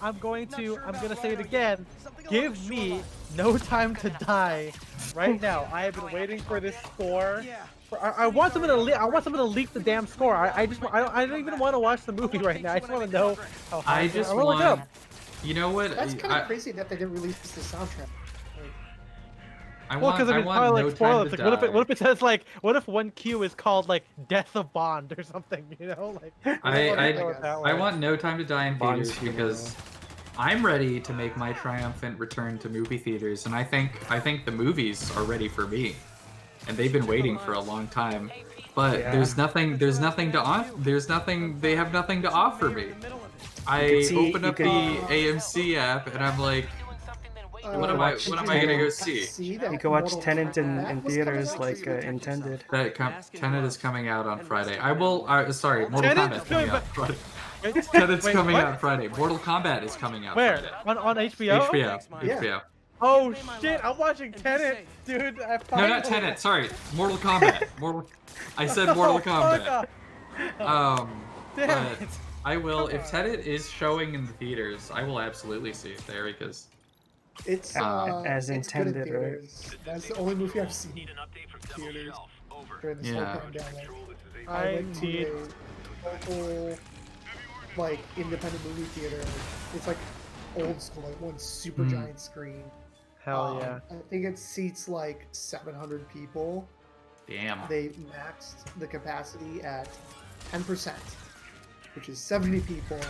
I'm gonna say it again. Give me No Time to Die right now. I have been waiting for this score. I want someone to leak the damn score. I don't even want to watch the movie right now. I just want to know how hard I it is. just I'm gonna look it want. up. You know what? That's kind of crazy that they didn't release the soundtrack. I Well, want. because I it's want probably no like spoilers. time to Like, die. what if it says like, what if one cue is called like Death of Bond or something? You know, like I want No Time to Die in Bond's theaters because I'm ready to make my triumphant return to movie theaters, and I think the movies are ready for me, and they've been waiting for a long time. But there's nothing to offer. They have nothing to offer me. I open up the AMC app and I'm like, what am I gonna go see? You can watch Tenet in theaters like intended. Tenet is coming out on Friday. Sorry, Mortal Tenet's Kombat's coming coming out Friday. Tenet's coming out Friday. Mortal Kombat is coming out Where? Friday. On HBO? HBO. Oh shit! I'm watching Tenet, dude. No, not Tenet. Sorry, Mortal Kombat. I said Mortal Kombat. Damn But it. I will. If Tenet is showing in the theaters, I will absolutely see it there because It's as it's good in intended, right? theaters. That's the only movie I've seen in theaters during this whole pandemic. I went to a local, like, independent movie theater. It's like old school, like one super giant screen. Hell yeah. I think it seats like 700 people. damn. They maxed the capacity at 10%, which is 70 people.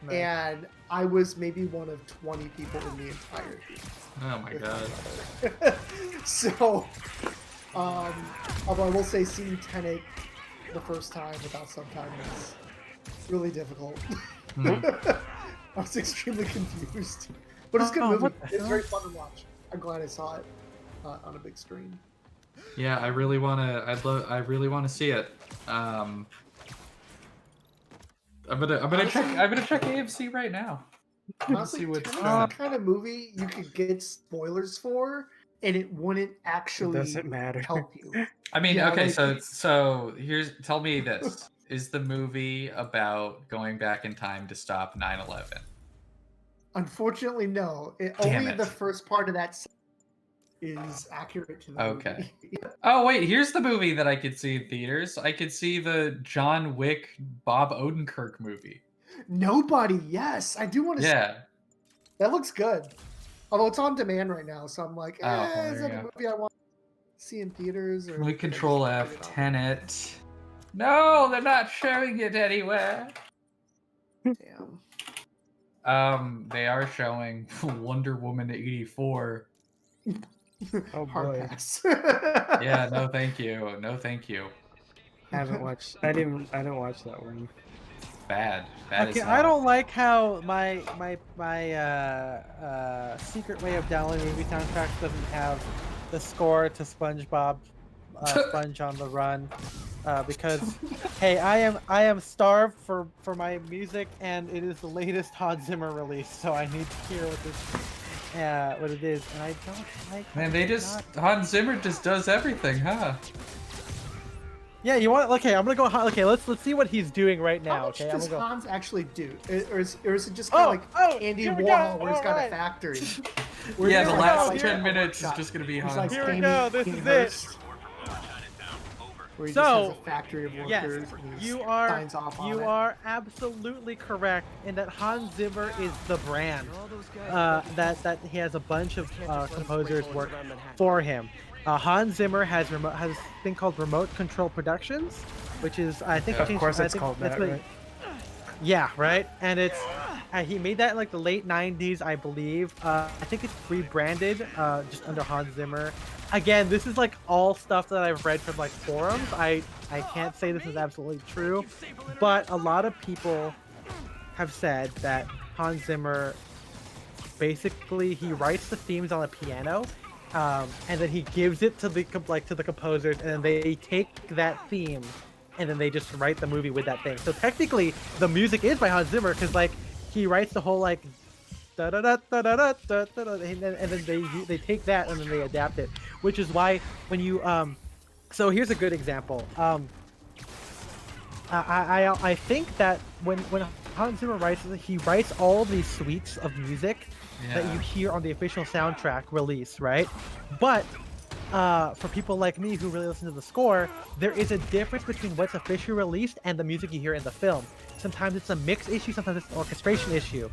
And I was maybe one of 20 people in the entire theater. Oh my god. So, although I will say seeing Tenet the first time without subtitles is really difficult. I was extremely confused. But it's a good movie. It's very fun to watch. I'm glad I saw it on a big screen. Yeah, I really wanna. I really wanna see it. I'm gonna check AMC right now. Honestly, See what's Tenet's the kind of movie you could get spoilers for, and it wouldn't actually Doesn't matter. help you. I mean, Yeah, okay, like- so tell me this. Is the movie about going back in time to stop 9/11? Unfortunately, no. Damn Only it. the first part of that is accurate to the Okay. movie. Oh wait, here's the movie that I could see in theaters. I could see the John Wick Bob Odenkirk movie. Nobody, yes. I do want to see that. Looks good. Although it's on demand right now, so I'm like, is that a movie I want to see in theaters? Or Can we Control F Tenet? No, they're not showing it anywhere. Damn. They are showing Wonder Woman 84. Oh Hard boy. pass. Yeah, no thank you. No thank you. I haven't watched. I didn't watch that one. Bad. Okay, I don't like how my secret way of downloading movie soundtracks doesn't have the score to SpongeBob, Sponge on the Run, because hey, I am starved for my music, and it is the latest Hans Zimmer release, so I need to hear what it is, and I don't like. Man, Hans Zimmer just does everything, huh? Yeah, you want? Okay, I'm gonna go. Okay, let's see what he's doing right now. How much Okay, does I'm gonna go. Hans actually do? Or is it just kind of like Andy here we Warhol, go. where he's got Alright. a factory? Yeah, the Here we last go. 10 minutes is just gonna be He's Hans. like Here we Amy go, this is it. Hurst, where he just has a factory of Yes, workers. and he you signs off on you it. are absolutely correct in that Hans Zimmer is the brand. That he has a bunch of composers work for him. Hans Zimmer has a thing called Remote Control Productions, which is I think Of course, it's called that, right? Yeah, right. And it's he made that in like the late '90s, I believe. I think it's rebranded just under Hans Zimmer. Again, this is like all stuff that I've read from like forums. I can't say this is absolutely true, but a lot of people have said that Hans Zimmer basically he writes the themes on the piano, and then he gives it to the composers, and then they take that theme, and then they just write the movie with that thing. So technically, the music is by Hans Zimmer because like he writes the whole like da da da da da da da da, and then they take that and then they adapt it, which is why when you so here's a good example. I think that when Hans Zimmer writes is that he writes all these suites of music that you hear on the official soundtrack release, right? But for people like me who really listen to the score, there is a difference between what's officially released and the music you hear in the film. Sometimes it's a mix issue, sometimes it's an orchestration issue.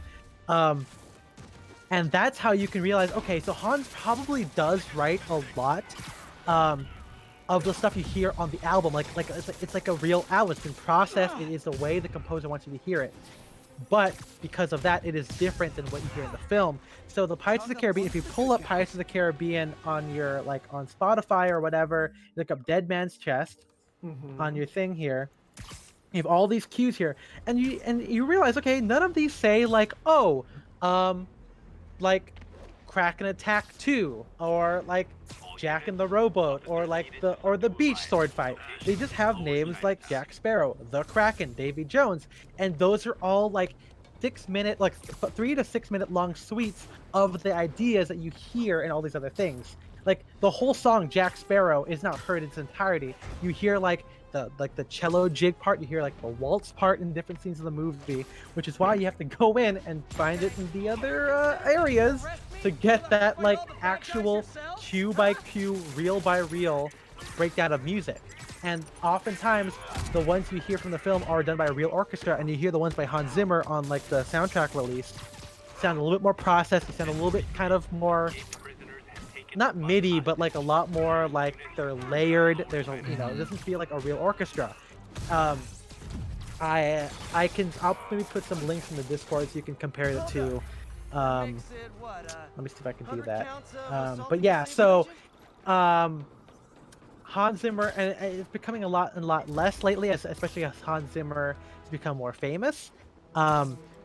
And that's how you can realize, okay, so Hans probably does write a lot of the stuff you hear on the album. Like it's like a real album. It's been processed. It is the way the composer wants you to hear it. But because of that, it is different than what you hear in the film. So the Pirates of the Caribbean, if you pull up Pirates of the Caribbean on your on Spotify or whatever, you look up Dead Man's Chest on your thing here. You have all these cues here, and you realize, okay, none of these say like, oh, like Kraken Attack 2 or like Jack and the Rowboat or like the beach sword fight. They just have names like Jack Sparrow, the Kraken, Davy Jones, and those are all like 6-minute, like 3 to 6 minute long suites of the ideas that you hear in all these other things. Like the whole song Jack Sparrow is not heard in its entirety. You hear like the cello jig part, you hear like the waltz part in different scenes of the movie, which is why you have to go in and find it in the other areas to get that like actual cue by cue, reel by reel breakdown of music. And oftentimes the ones you hear from the film are done by a real orchestra, and you hear the ones by Hans Zimmer on like the soundtrack release sound a little bit more processed, they sound a little bit kind of more, not MIDI, but like a lot more like they're layered. There's a, it doesn't feel like a real orchestra. I'll maybe put some links in the Discord so you can compare the two. Let me see if I can do that. But yeah, so Hans Zimmer, and it's becoming a lot less lately, especially as Hans Zimmer has become more famous.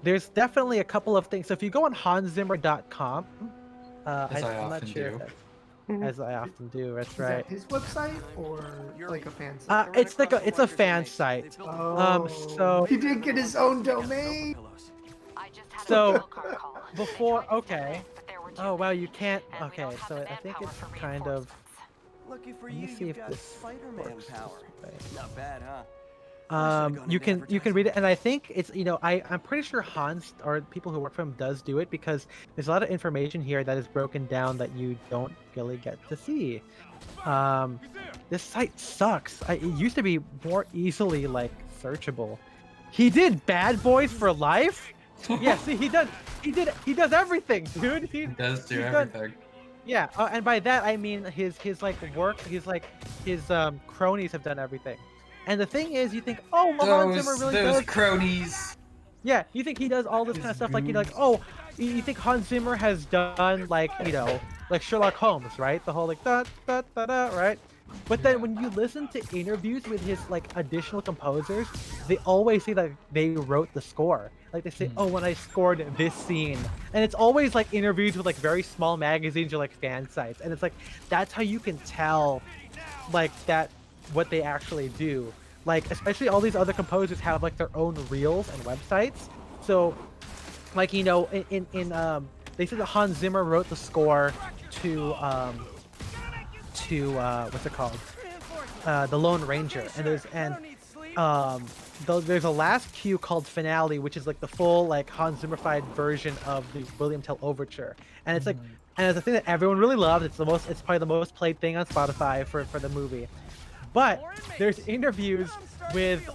There's definitely a couple of things. So if you go on hanszimmer.com, I'm not sure if that's, as I often do. That's right. Is that his website or like a fan site? It's a fan site. So he did get his own domain. So before, okay. Oh wow, you can't. Okay, so I think it's kind of. Lucky for Let me you, see you've if got this Spider-Man works power. this way. Not bad, huh? You can read it, and I think it's I'm pretty sure Hans or people who work for him does do it, because there's a lot of information here that is broken down that you don't really get to see. This site sucks. It used to be more easily like searchable. He did Bad Boys for Life. Yeah, see, he does everything, dude. He does do everything. Yeah, and by that I mean his like work, his cronies have done everything. And the thing is, you think, oh, well, Hans Zimmer really those does. cronies. Yeah, you think he does all this kind of stuff, like you think Hans Zimmer has done like like Sherlock Holmes, right? The whole like da da da da, right? But then when you listen to interviews with his like additional composers, they always say that they wrote the score. Like they say, oh, when I scored this scene, and it's always like interviews with like very small magazines or like fan sites, and it's like that's how you can tell, like that. What they actually do, like especially all these other composers have like their own reels and websites. So like they said that Hans Zimmer wrote the score to what's it called, The Lone Ranger, and there's a last cue called Finale, which is like the full like Hans Zimmer-fied version of the William Tell Overture, and it's like and it's a thing that everyone really loves. It's probably the most played thing on Spotify for the movie. But there's interviews with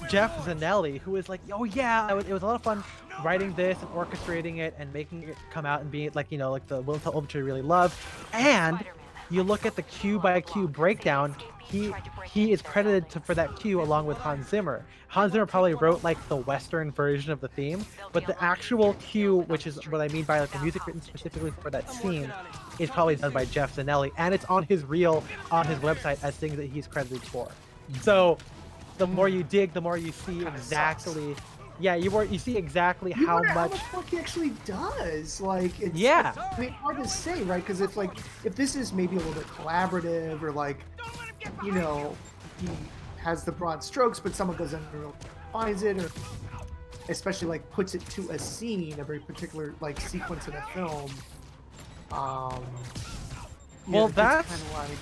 Jeff Zanelli, who is like, oh yeah, it was a lot of fun writing this and orchestrating it and making it come out and being like like the Will Tell Overture really loved. And you look at the cue by cue breakdown, he is credited for that cue along with Hans Zimmer. Hans Zimmer probably wrote like the Western version of the theme, but the actual cue, which is what I mean by like the music written specifically for that scene, is probably done by Jeff Zanelli, and it's on his reel on his website as things that he's credited for. So the more you dig, the more you see exactly. Yeah, you see exactly how much work he actually does. Like, it's, yeah. I mean, hard to say, right? Because if this is maybe a little bit collaborative, or like, he has the broad strokes, but someone goes in and finds it, or especially like puts it to a scene, a very particular like sequence in a film. Well, that's kind of like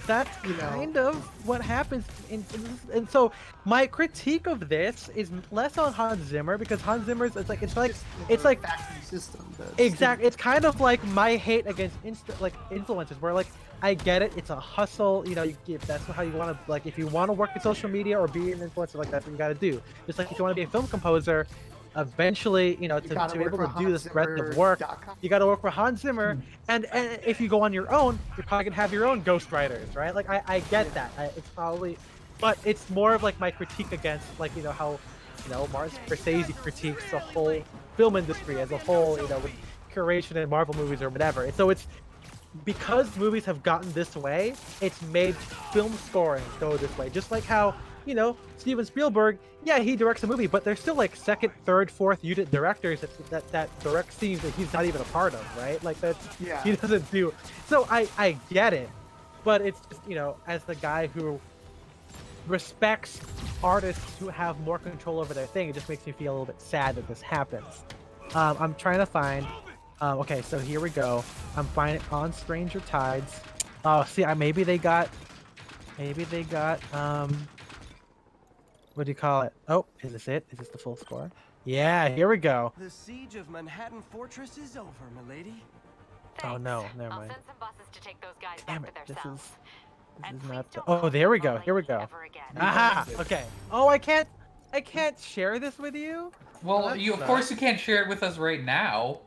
that's You know. kind of what happens and so my critique of this is less on Hans Zimmer, because Hans Zimmer's it's like factory system. exactly, it's kind of like my hate against influencers, where like I get it, it's a hustle, you know, if that's how you want to, like, if you want to work in social media or be an influencer, like, that's what you got to do. Just like if you want to be a film composer, eventually, you know, to be able to do this breadth of work, you got to work for Hans Zimmer. And if you go on your own, you're probably gonna have your own ghostwriters, right? Like I get that. It's probably, but it's more of like my critique against, like, you know, how, you know, Martin Scorsese critiques the whole film industry as a whole, you know, with curation in Marvel movies or whatever. And so it's because movies have gotten this way, it's made film scoring go this way. Just like how, you know, Steven Spielberg, yeah, he directs a movie, but there's still like second, third, fourth unit directors that direct scenes that he's not even a part of, right? Like that's, he doesn't do. So I get it, but it's just, you know, as the guy who respects artists who have more control over their thing, it just makes me feel a little bit sad that this happens. I'm trying to find. Okay, so here we go. I'm finding On Stranger Tides. Oh, see, maybe they got. What do you call it? Oh, is this it? Is this the full score? Yeah, here we go. The siege of Manhattan Fortress is over, milady. Oh no, never I'll mind. send some buses to take those guys Damn back it, to their this cells. is And please not. don't Oh, call there we me go. a Here we lady go. ever again. Aha. Okay. Oh, I can't share this with you. Well, That of sucks. course you can't share it with us right now.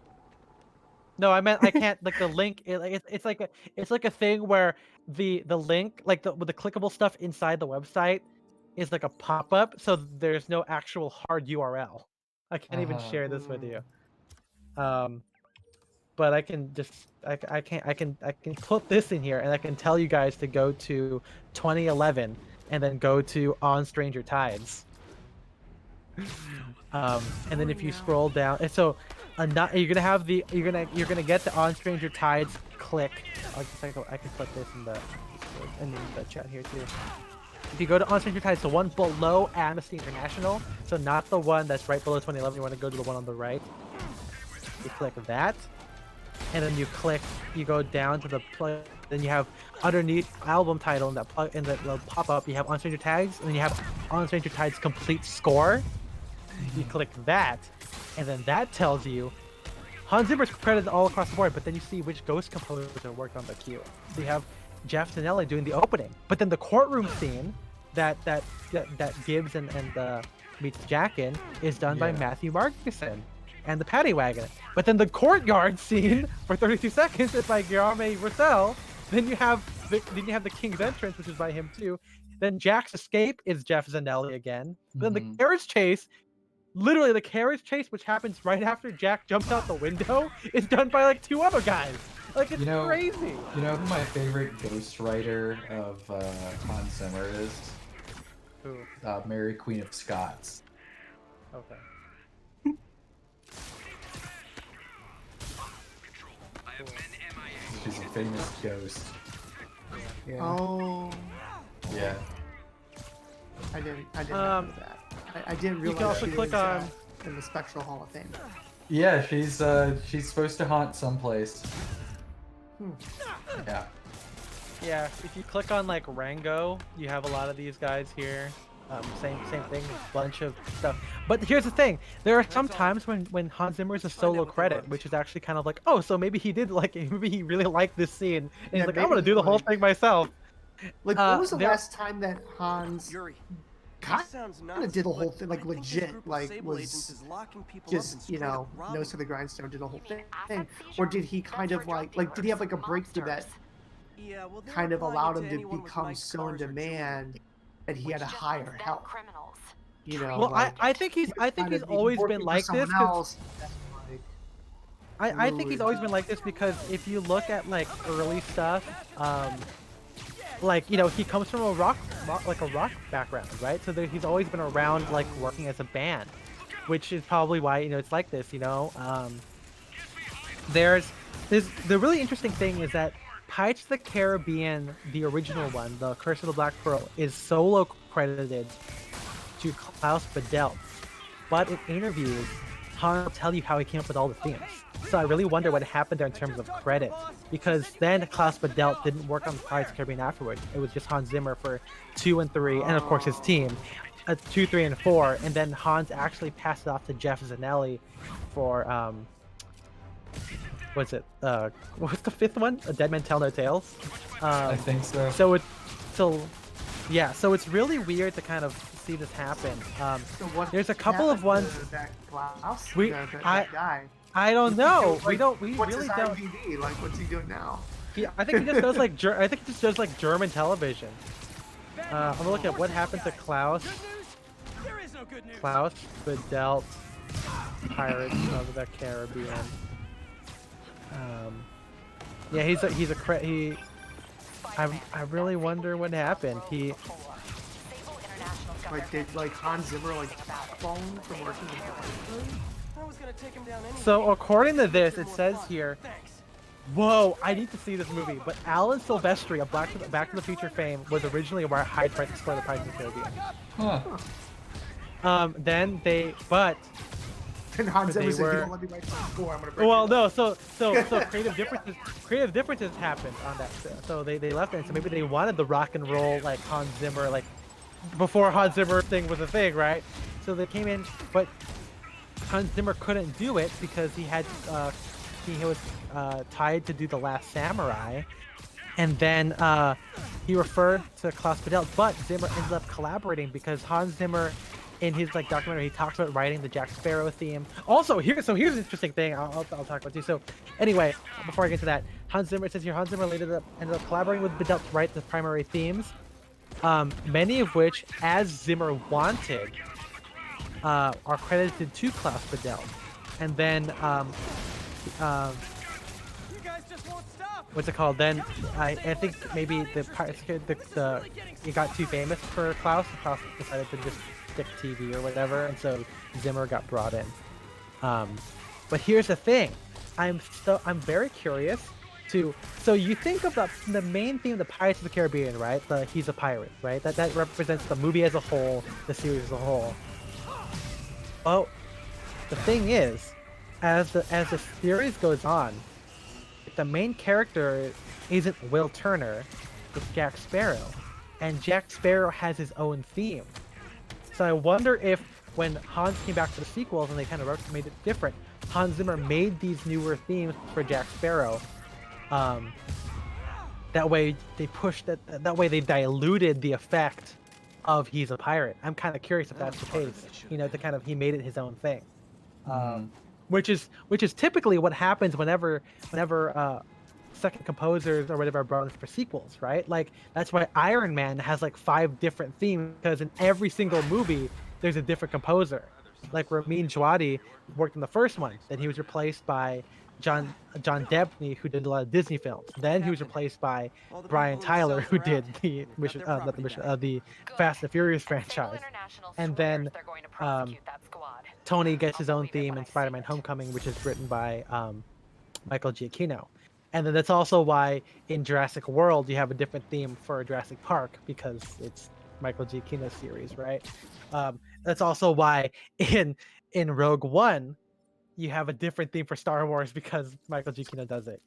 No, I meant I can't, like, the link. It's like a thing where the link, like with the clickable stuff inside the website, is like a pop up. So there's no actual hard URL. I can't even share this with you. But I can just I can put this in here, and I can tell you guys to go to 2011 and then go to On Stranger Tides. And then if you scroll down, and so you're gonna have you're gonna get the On Stranger Tides click. I can put this in the chat here too. If you go to On Stranger Tides, the one below Amnesty International, so not the one that's right below 2011, you want to go to the one on the right. You click that, and then you go down to the plug. Then you have underneath album title and that plug in the pop up. You have On Stranger Tides, and then you have On Stranger Tides complete score. You click that, and then that tells you Hans Zimmer's credited all across the board. But then you see which ghost composer worked on the cue. So you have Jeff Tonelli doing the opening, but then the courtroom scene that Gibbs and meets Jack in is done by Matthew Margeson and the Paddy Wagon. But then the courtyard scene for 32 seconds is by Guillermo Roussel. Then you have the King's Entrance, which is by him too. Then Jack's escape is Jeff Zanelli again. Then the carriage chase, literally the carriage chase, which happens right after Jack jumps out the window, is done by like two other guys. Like, it's crazy. You know who my favorite ghostwriter of Hans Zimmer is? Who? Mary Queen of Scots. Okay. She's a famous ghost. Yeah. Oh, Yeah. I didn't know that. I didn't realize can also she click was, on- in the Spectral Hall of Fame. Yeah, she's supposed to haunt someplace. Yeah. Yeah, if you click on like Rango, you have a lot of these guys here. Same thing, a bunch of stuff. But here's the thing: there are some times when Hans Zimmer is a solo credit, which is actually kind of like, oh, so maybe he really liked this scene, and Yeah, he's like, I'm maybe gonna do the whole thing myself. Like, when was the there- last time that Hans Yuri, kind this sounds of nuts, did the whole but thing, like, I think this legit, group of like, Sable agents was is locking people up just, and you straight up know, robbing nose to the grindstone, did the whole You mean thing? asset Or seizure? did he kind That's of for like drug did he have like a dealers, breakthrough that them. Yeah, well, they're kind of applying allowed it him to anyone with become nice so in cars or jewelry. demand that he had to Which just hire makes them help? criminals. You know, Well, like, I think he's kind of always working been for like this. someone 'Cause else, and, like, I think he's always been like this because if you look at like early stuff, like, you know, he comes from a rock background, right? So he's always been around like working as a band, which is probably why, you know, it's like this. You know, there's the really interesting thing is that Pirates of the Caribbean, the original one, the Curse of the Black Pearl, is solo credited to Klaus Badelt, but in interviews, Han will tell you how he came up with all the themes. So I really wonder what happened there in terms of credit, because then Klaus Badelt didn't work on Pirates of the Caribbean afterward. It was just Hans Zimmer for 2 and 3, and of course his team, 2, 3, and 4, and then Hans actually passed it off to Jeff Zanelli for what's it? What's the 5th one? A Dead Men Tell No Tales. I think so. So it's really weird to kind of see this happen. So what There's a couple of ones. That Klaus, that guy. I don't know. We What's really his don't. IMDb? Like, what's he doing now? I think he just does like I think he just does like German television. I'm gonna look at what happened to Klaus. There is no good news. Klaus Badelt, Pirates of the Caribbean. Yeah, I really wonder what happened. Like, did Hans Zimmer phone from working in the I was gonna take him down anyway. So according to this, it says Fun. here. Thanks. Whoa, I need to see this movie. But Alan Silvestri of Back to the Future fame was originally a high price for the Pirates of the Caribbean. Huh. Then they, And Hans Zimmer said, were- "You don't let me write the score. I'm gonna break well, it no, up." so creative differences happened on that. So they left it. So maybe they wanted the rock and roll like Hans Zimmer, like before Hans Zimmer thing was a thing, right? So they came in, but Hans Zimmer couldn't do it because he was tied to do The Last Samurai, and then he referred to Klaus Badelt, but Zimmer ended up collaborating because Hans Zimmer, in his documentary, he talks about writing the Jack Sparrow theme. Also, here's an interesting thing I'll talk about too. So anyway, before I get to that, Hans Zimmer, it says here, Hans Zimmer later ended up collaborating with Badelt to write the primary themes, many of which, as Zimmer wanted, are credited to Klaus Badelt. And then You guys just won't stop. what's it called? Then I think maybe it got too famous for Klaus. And Klaus decided to just stick TV or whatever, and so Zimmer got brought in. But here's the thing, I'm very curious to. So you think of the main theme of the Pirates of the Caribbean, right? He's a pirate, right? That represents the movie as a whole, the series as a whole. Oh, the thing is, as the series goes on, the main character isn't Will Turner, it's Jack Sparrow, and Jack Sparrow has his own theme. So I wonder if when Hans came back for the sequels and they kind of made it different, Hans Zimmer made these newer themes for Jack Sparrow. That way they pushed that. That way they diluted the effect of he's a pirate. I'm kind of curious if that's the case. He made it his own thing. Which is typically what happens whenever second composers or whatever are brought in for sequels, right? Like that's why Iron Man has 5 different themes, because in every single movie there's a different composer. Like Ramin Djawadi worked in the first one, then he was replaced by John Debney, who did a lot of Disney films. Then he was replaced by Brian Tyler, who did the the Fast and Furious franchise. And then Tony gets his own theme in Spider-Man: Homecoming, which is written by Michael Giacchino. And then that's also why in Jurassic World you have a different theme for Jurassic Park, because it's Michael Giacchino's series, right? That's also why in Rogue One you have a different theme for Star Wars, because Michael Giacchino does it.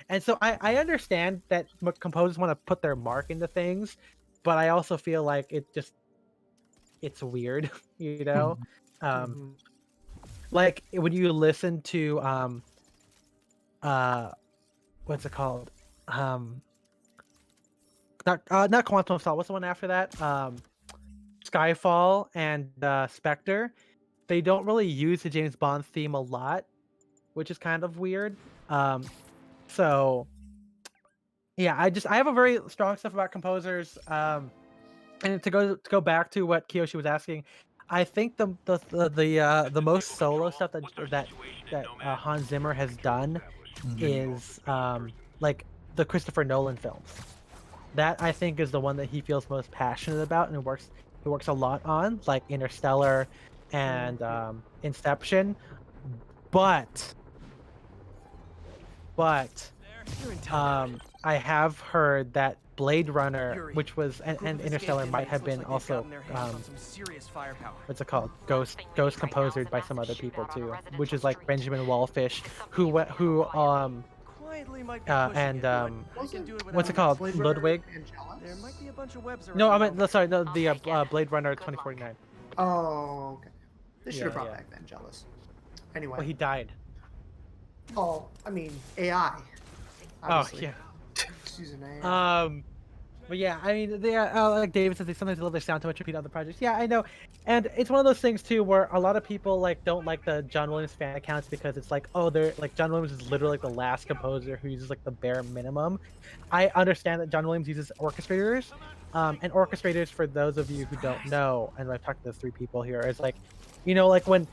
And so I understand that composers want to put their mark into things, but I also feel like it's weird, like when you listen to what's it called? Not Quantum of Solace. What's the one after that? Skyfall and Spectre. They don't really use the James Bond theme a lot, which is kind of weird. So yeah, I have a very strong stuff about composers. And to go back to what Kiyoshi was asking, I think the most solo stuff that Hans Zimmer has done is like the Christopher Nolan films. That I think is the one that he feels most passionate about and works a lot on, like Interstellar and Inception. But I have heard that Blade Runner, Yuri, which was a group and of Interstellar escaped might inmates have looks been like they've also gotten their hands on some serious firepower. what's it called? Ghost composed by some other people too, which is like Benjamin Wallfish, Quietly might be pushing and it, but I can Wasn't do it what's it without called? Blade Runner Ludwig? Vangelis? There might be a bunch of webs around. No, I meant though. no, sorry, no, the Blade Runner 2049. Oh, okay. They should have Yeah, brought yeah. back Vangelis. Anyway. Well, he died. Oh, I mean, AI. Oh Obviously. yeah. Just using AI. But yeah, I mean, they like David says, they sometimes love their sound too much, repeat other projects. Yeah, I know, and it's one of those things too where a lot of people like don't like the John Williams fan accounts because it's like, oh, they're like John Williams is literally like the last composer who uses like the bare minimum. I understand that John Williams uses orchestrators, and orchestrators, for those of you who don't know, and I've talked to those three people here, is like, like when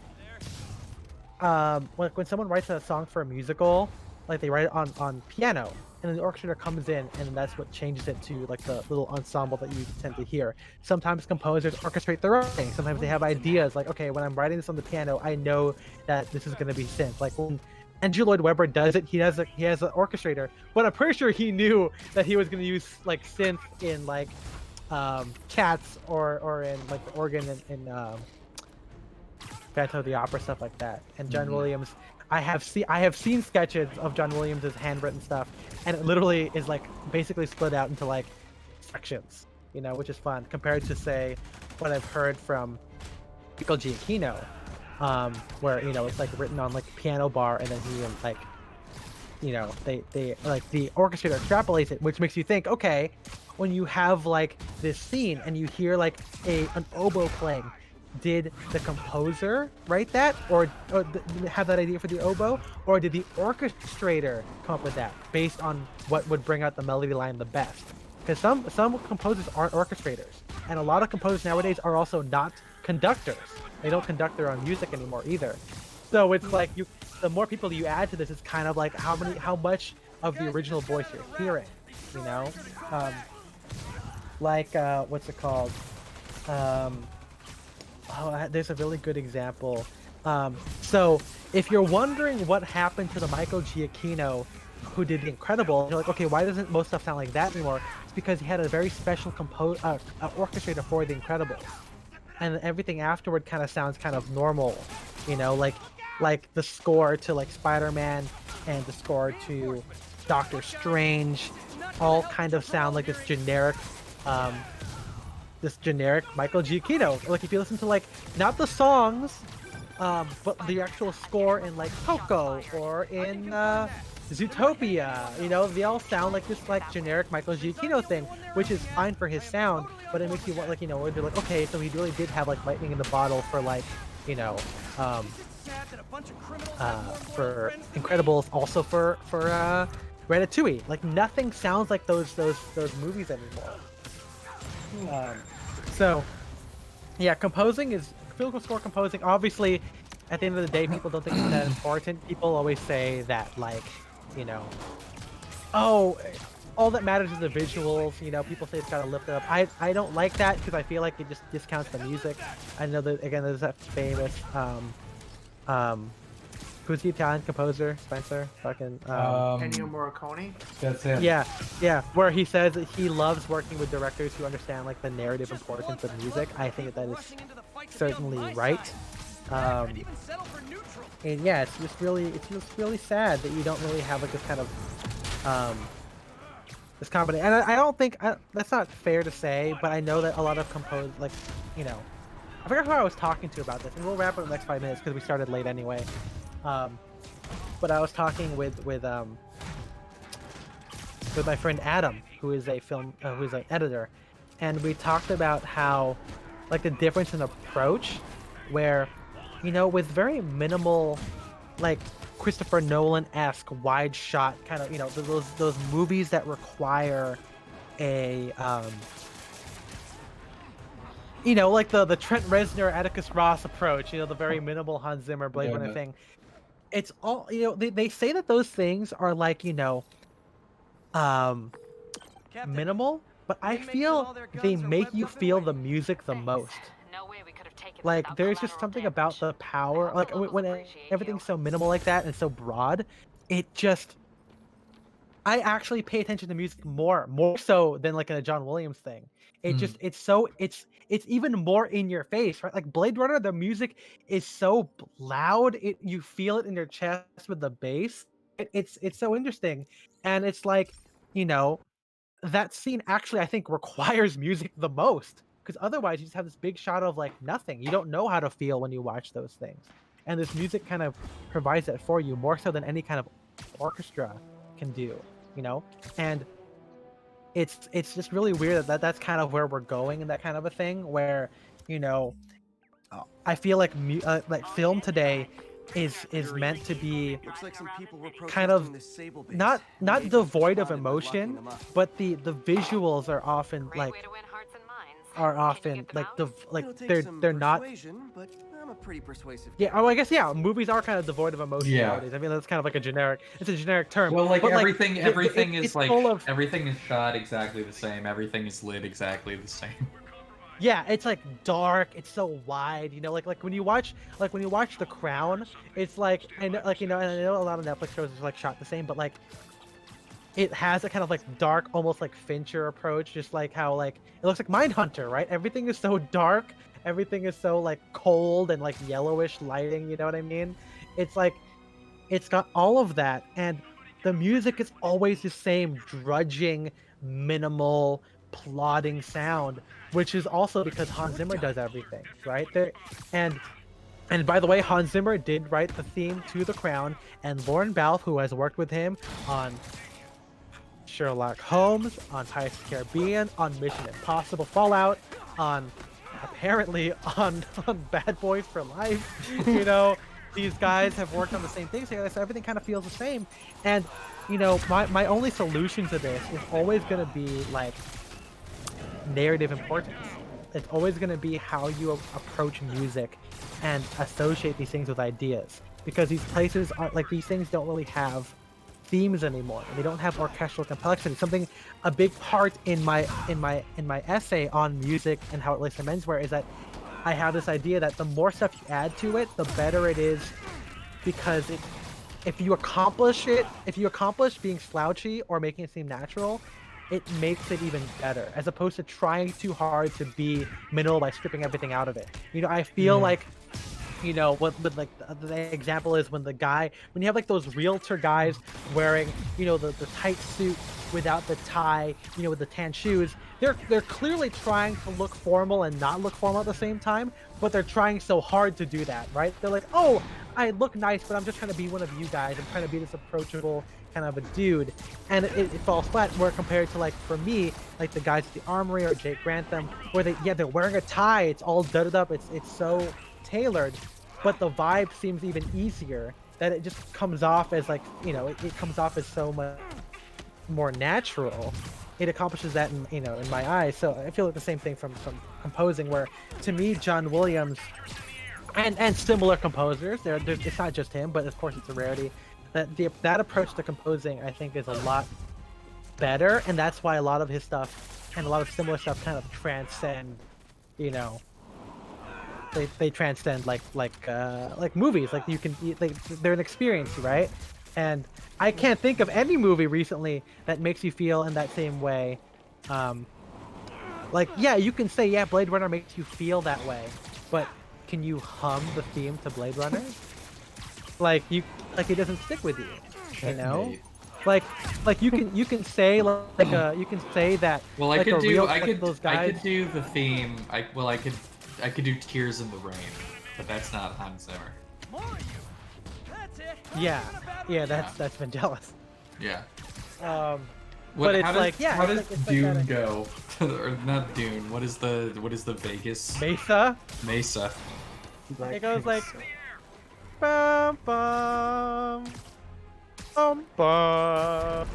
someone writes a song for a musical, like they write it on piano, and then the orchestra comes in, and that's what changes it to like the little ensemble that you tend to hear. Sometimes composers orchestrate their own thing. Sometimes they have ideas like, okay, when I'm writing this on the piano, I know that this is going to be synth. Like when Andrew Lloyd Webber does it, he has an orchestrator, but I'm pretty sure he knew that he was going to use like synth in like Cats or in like the organ in Phantom of the Opera, stuff like that. And John Williams, I have seen sketches of John Williams's handwritten stuff, and it literally is like basically split out into like sections, which is fun compared to say what I've heard from Michael Giacchino, where it's like written on like a piano bar, and then he like they like the orchestrator extrapolates it, which makes you think, okay, when you have like this scene and you hear like an oboe playing, did the composer write that, or have that idea for the oboe, or did the orchestrator come up with that based on what would bring out the melody line the best? Because some composers aren't orchestrators, and a lot of composers nowadays are also not conductors. They don't conduct their own music anymore either. So it's like the more people you add to this, it's kind of like how much of the original voice you're hearing, what's it called? There's a really good example. So if you're wondering what happened to the Michael Giacchino who did The Incredibles, you're like, okay, why doesn't most stuff sound like that anymore? It's because he had a very special orchestrator for The Incredibles, and everything afterward kind of sounds kind of normal, like the score to like Spider-Man and the score to Doctor Strange, all kind of sound like this generic Michael Giacchino. Like if you listen to like not the songs, but the actual score in like Coco or in Zootopia, they all sound like this like generic Michael Giacchino thing, which is fine for his sound, but it makes you want like where they're like, okay, so he really did have like lightning in the bottle for like for Incredibles, also for Ratatouille. Like nothing sounds like those movies anymore. So yeah, physical score composing, obviously at the end of the day people don't think it's that important. People always say that like, oh, all that matters is the visuals, people say it's gotta lift it up. I don't like that because I feel like it just discounts the music. I know that again there's that famous who's the Italian composer? Spencer? Fucking Ennio Morricone. That's it. Yeah, where he says that he loves working with directors who understand like the narrative importance of music. I think that is certainly right. And yeah, it's just really sad that you don't really have like this kind of this combination. And I don't think that's not fair to say, but I know that a lot of I forgot who I was talking to about this, and we'll wrap up in the next 5 minutes because we started late anyway. But I was talking with my friend Adam, who is who's an editor, and we talked about how like the difference in approach, where with very minimal, like Christopher Nolan-esque wide shot kind of those movies that require a like the Trent Reznor, Atticus Ross approach, the very minimal Hans Zimmer Blade Runner thing. It's all, they say that those things are like, minimal, but I feel they make you feel the music the most. Like there's just something about the power, like when everything's so minimal like that and so broad, it just I actually pay attention to music more so than like in a John Williams thing. It Hmm. just it's even more in your face, right? Like Blade Runner, the music is so loud, you feel it in your chest with the bass. It's so interesting, and it's like, you know, that scene actually I think requires music the most because otherwise you just have this big shot of like nothing. You don't know how to feel when you watch those things, and this music kind of provides that for you more so than any kind of orchestra can do, you know. And it's just really weird that's kind of where we're going in that kind of a thing where, you know, I feel like like film today is meant to be Looks like some people were kind of protesting this Sable base. not Agents devoid of responded by locking emotion, them up. but the visuals are often Great like way to win hearts and minds. are Can you often get them like out? like It'll take they're some they're not. persuasion, but I'm a pretty persuasive Yeah, guy. oh, I guess yeah. Movies are kind of devoid of emotion Yeah. nowadays. I mean, that's kind of like a generic. It's a generic term. Well, like but, everything, the- everything is it's like full of everything is shot exactly the same. Everything is lit exactly the same. yeah. It's like dark. It's so wide. You know, like when you watch The Crown, it's like and like you know, and I know a lot of Netflix shows is like shot the same, but like it has a kind of like dark, almost like Fincher approach, just like how like it looks like Mindhunter, right? Everything is so dark, everything is so like cold and like yellowish lighting, you know what I mean? It's like it's got all of that, and the music is always the same drudging, minimal, plodding sound, which is also because Hans Zimmer does everything, right? There and by the way, Hans Zimmer did write the theme to The Crown, and Lauren Balfe, who has worked with him on Sherlock Holmes, on Pirates of the Caribbean, on Mission Impossible Fallout, on apparently on Bad Boys for Life. You know, these guys have worked on the same things together, so everything kind of feels the same. And you know, my only solution to this is always going to be like narrative importance. It's always going to be how you approach music and associate these things with ideas, because these places are like these things don't really have themes anymore. They don't have orchestral complexity. Something a big part in my essay on music and how it relates to menswear is that I have this idea that the more stuff you add to it, the better it is, because if you accomplish being slouchy or making it seem natural, it makes it even better, as opposed to trying too hard to be minimal by stripping everything out of it. You know, I feel like, you know, what like the example is when you have like those realtor guys wearing, you know, the tight suit without the tie, you know, with the tan shoes. They're clearly trying to look formal and not look formal at the same time, but they're trying so hard to do that, right? They're like, oh, I look nice, but I'm just trying to be one of you guys. I'm trying to be this approachable kind of a dude, and it falls flat. Where compared to like for me, like the guys at the Armory or Jake Grantham, where they're wearing a tie, it's all dudded up, it's so tailored, but the vibe seems even easier, that it just comes off as like, you know, it comes off as so much more natural. It accomplishes that in, you know, in my eyes. So I feel like the same thing from composing, where to me John Williams and similar composers, it's not just him, but of course it's a rarity, that approach to composing I think is a lot better, and that's why a lot of his stuff and a lot of similar stuff kind of transcend, you know, they transcend like movies. Like you can they're an experience, right? And I can't think of any movie recently that makes you feel in that same way. Like yeah, you can say yeah, Blade Runner makes you feel that way, but can you hum the theme to Blade Runner? Like it doesn't stick with you, you know? Like you can say you can say that. Well, like those I guys. could do the theme. I could do Tears in the Rain, but that's not Hans Zimmer. More of you. That's it. Yeah, that's Vangelis. Yeah. But it's how like does, yeah, how it's does like Dune go? Or not Dune. What is the Vegas Mesa. Mesa? It goes like bum bum bum bum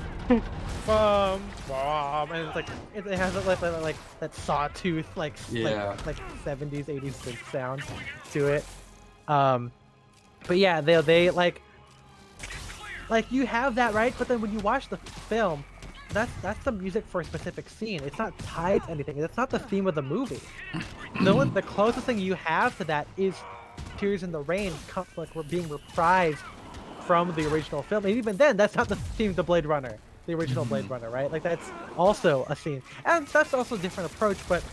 bum bum, and it's like it has like that sawtooth like 70s 80s synth sound to it. But yeah, they like you have that, right? But then when you watch the film, that's the music for a specific scene. It's not tied to anything. It's not the theme of the movie. The closest thing you have to that is Tears in the Rain, like we're being reprised from the original film, and even then, that's not the theme of the Blade Runner. the original Blade Runner, right? Like that's also a scene, and that's also a different approach, but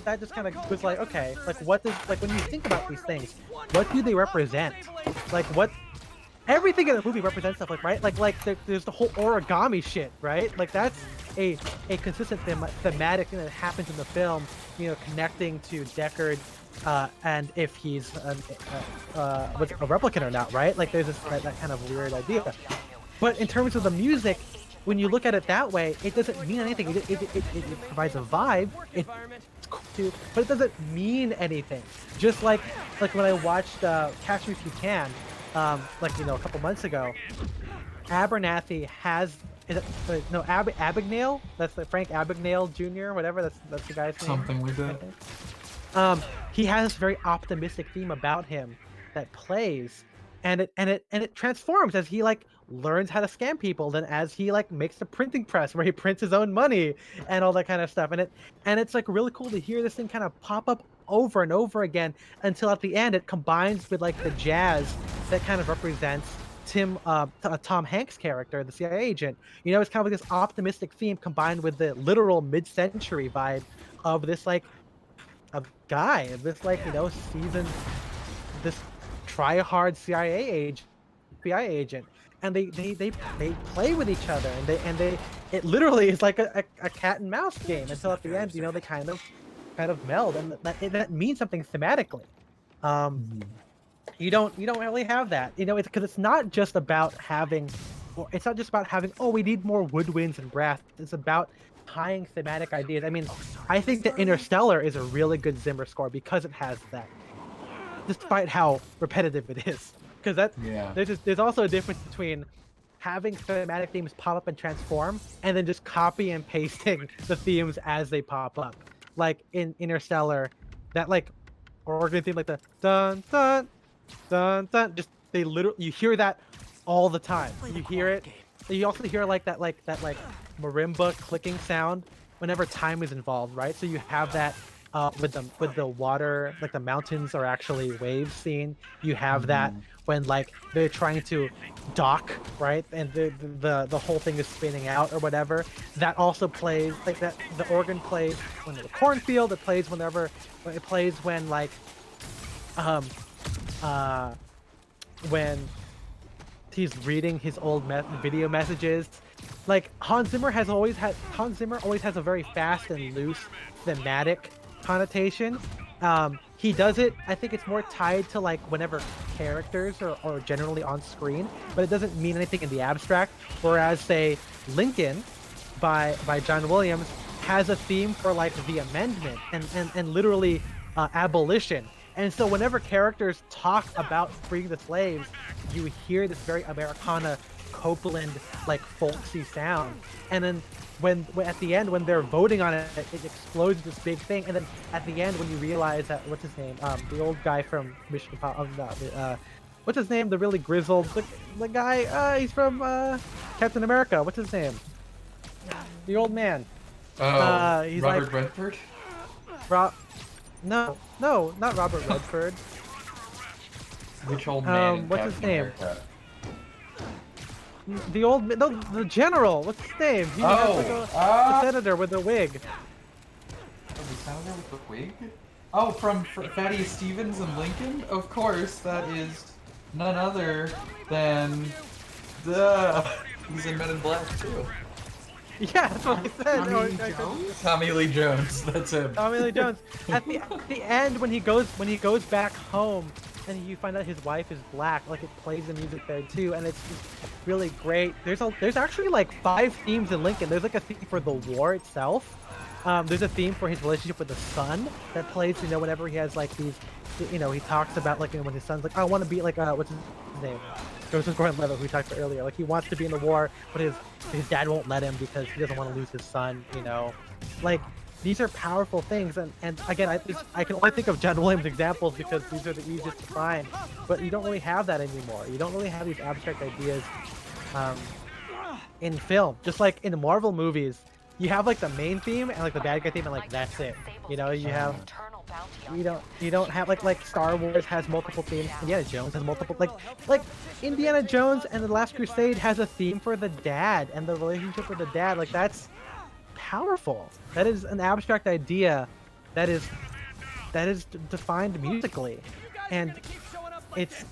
that just kind of was like, okay, like what does, like when you think about these things, what do they represent? Like what everything in the movie represents stuff, like right, there's the whole origami shit, right? Like that's a consistent thematic thing that happens in the film, you know, connecting to Deckard, and if he's what's a replicant or not, right? Like there's this that kind of weird idea. But in terms of the music, when you look at it that way, it doesn't mean anything. It provides a vibe. It's cool too, but it doesn't mean anything. Just like when I watched Catch Me If You Can, like you know, a couple months ago, Abernathy has Abagnale. That's the Frank Abagnale Jr. Whatever. That's the guy's name. Something like that. He has this very optimistic theme about him that plays, and it transforms as he like learns how to scam people, then as he like makes the printing press where he prints his own money and all that kind of stuff. And it's like really cool to hear this thing kind of pop up over and over again until at the end it combines with like the jazz that kind of represents Tom Hanks' character, the CIA agent. You know, it's kind of like this optimistic theme combined with the literal mid-century vibe of this like a guy, this like, you know, seasoned, this try-hard CIA agent, and they play with each other, and they it literally is like a cat and mouse game until at the end, you know, they kind of meld, and that means something thematically. You don't really have that, you know, it's because it's not just about having, oh, we need more woodwinds and brass. It's about tying thematic ideas. I mean, I think that Interstellar is a really good Zimmer score because it has that, despite how repetitive it is. Because there's also a difference between having thematic themes pop up and transform, and then just copy and pasting the themes as they pop up. Like in Interstellar, that like organ theme, like the dun dun dun dun, just they literally, you hear that all the time. You hear it. You also hear like that marimba clicking sound whenever time is involved, right? So you have that with the water, like the mountains are actually waves scene. You have that when like they're trying to dock, right? And the whole thing is spinning out or whatever. That also plays, like that the organ plays when the cornfield. It plays whenever it plays when like when he's reading his old video messages. Like Hans Zimmer always has a very fast and loose thematic connotation. He does it, I think it's more tied to like whenever characters are generally on screen, but it doesn't mean anything in the abstract. Whereas say Lincoln by John Williams has a theme for like the amendment and literally abolition. And so whenever characters talk about freeing the slaves, you hear this very Americana Copeland like folksy sound. And then when at the end when they're voting on it, it explodes this big thing. And then at the end when you realize that, what's his name, the old guy from Mission Impossible, what's his name, the really grizzled, the guy, he's from Captain America, what's his name, the old man, he's Robert like, Redford? No, not Robert Redford. Which old man in what's Captain his name? America? The general. What's his name? He has like the senator with the wig. Oh, the senator with the wig? Oh, from Thaddeus Stevens and Lincoln? Of course, that is none other than he's in Men in Black too. Yeah, that's what I said. Tommy Lee Jones. That's him. Tommy Lee Jones. At the end, when he goes back home, and you find out his wife is black, like it plays the music there too, and it's just really great. There's actually like 5 themes in Lincoln. There's like a theme for the war itself. There's a theme for his relationship with the son that plays, you know, whenever he has like these, you know, he talks about like, you know, when his son's like, I want to be like, what's his name? Joseph Gordon-Levitt, who we talked about earlier. Like he wants to be in the war, but his dad won't let him because he doesn't want to lose his son, you know. Like these are powerful things, and again, I can only think of John Williams examples because these are the easiest to find, but you don't really have that anymore. You don't really have these abstract ideas in film. Just like in the Marvel movies, you have like the main theme and like the bad guy theme, and like that's it. You know, you have You don't have like Star Wars has multiple themes. Indiana Jones has multiple like Indiana Jones and the Last Crusade has a theme for the dad and the relationship with the dad. Like that's powerful. That is an abstract idea that is defined musically, and it's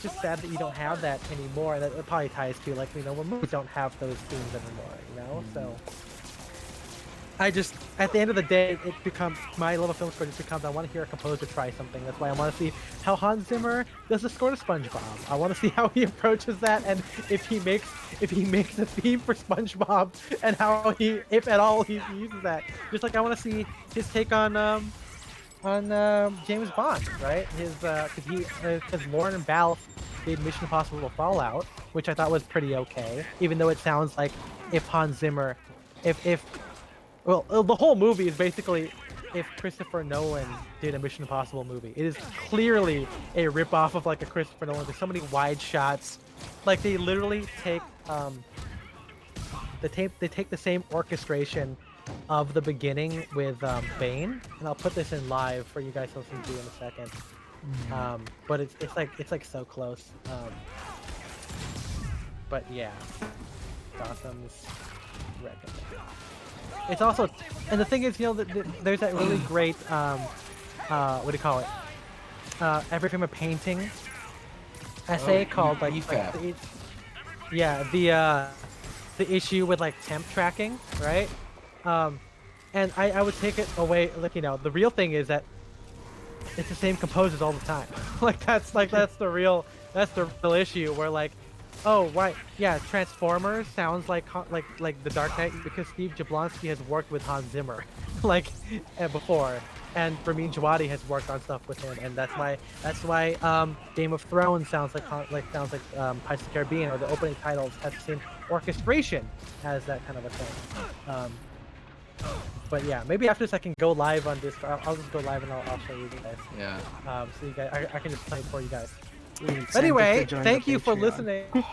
just sad that you don't have that anymore. That it probably ties to like when movies don't have those themes anymore. So. I just, at the end of the day, it becomes, my little film score just becomes, I want to hear a composer try something. That's why I want to see how Hans Zimmer does the score to SpongeBob. I want to see how he approaches that, and if he makes a theme for SpongeBob, and how he, if at all, he uses that. Just like I want to see his take on James Bond, right? Because Lauren and Balfe did Mission Impossible Fallout, which I thought was pretty okay, even though it sounds like if Hans Zimmer, well, the whole movie is basically if Christopher Nolan did a Mission Impossible movie. It is clearly a rip-off of like a Christopher Nolan. There's so many wide shots. Like they literally take they take the same orchestration of the beginning with Bane, and I'll put this in live for you guys to listen to in a second. But it's like so close. But yeah, Gotham's recommend. It's also, and the thing is, there's that really great, what do you call it? Every Frame a Painting essay called like the issue with like temp tracking, right? And I would take it away, like the real thing is that it's the same composers all the time. that's the real issue where like. Oh right, yeah. Transformers sounds like the Dark Knight because Steve Jablonsky has worked with Hans Zimmer, before, and Ramin Djawadi has worked on stuff with him, and that's why Game of Thrones sounds like Pirates of the Caribbean, or the opening titles have the same orchestration as that kind of a thing. But yeah, maybe after this I can go live on Discord. I'll just go live and I'll show you guys. Yeah. So you guys, I can just play it for you guys. Send it Anyway, to join thank the you for Patreon. listening.